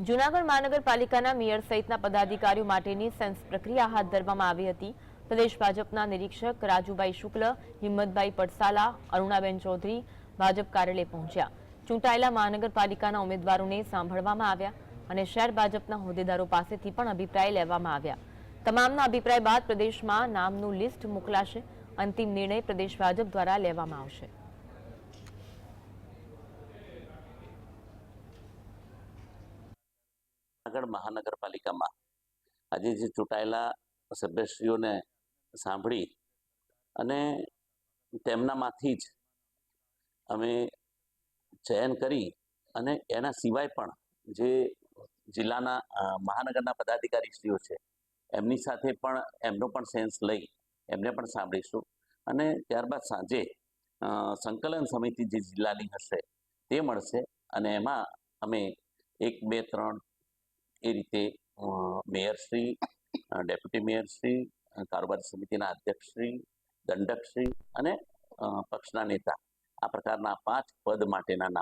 જૂનાગઢ મહાનગરપાલિકાના મેયર સહિતના પદાધિકારીઓ માટેની સેન્સ પ્રક્રિયા હાથ ધરવામાં આવી હતી। પ્રદેશ ભાજપના નિરીક્ષક રાજુભાઈ શુક્લ, હિંમતભાઈ પડસાલા, અરુણાબેન ચૌધરી ભાજપ કાર્યાલય પહોંચ્યા। ચૂંટાયેલા મહાનગરપાલિકાના ઉમેદવારોને સાંભળવામાં આવ્યા અને શહેર ભાજપના હોદ્દેદારો પાસેથી પણ અભિપ્રાય લેવામાં આવ્યા। તમામના અભિપ્રાય બાદ પ્રદેશમાં નામનું લિસ્ટ મોકલાશે। અંતિમ નિર્ણય પ્રદેશ ભાજપ દ્વારા લેવામાં આવશે। જૂનાગઢ મહાનગરપાલિકામાં આજે જે ચૂંટાયેલા સભ્યશ્રીઓને સાંભળી અને તેમનામાંથી જ અમે ચયન કરી અને એના સિવાય પણ જે જિલ્લાના મહાનગરના પદાધિકારીશ્રીઓ છે એમની સાથે પણ એમનો પણ સેન્સ લઈ એમને પણ સાંભળીશું અને ત્યારબાદ સાંજે સંકલન સમિતિ જે જિલ્લાની હશે તે મળશે અને એમાં અમે 1, 2, 3 એ રીતે મેયરશ્રી, ડેપ્યુટી મેયરશ્રી, કારોબારી સમિતિના અધ્યક્ષશ્રી, દંડકશ્રી અને પક્ષના નેતા આ પ્રકારના 5 પદ માટેના નામ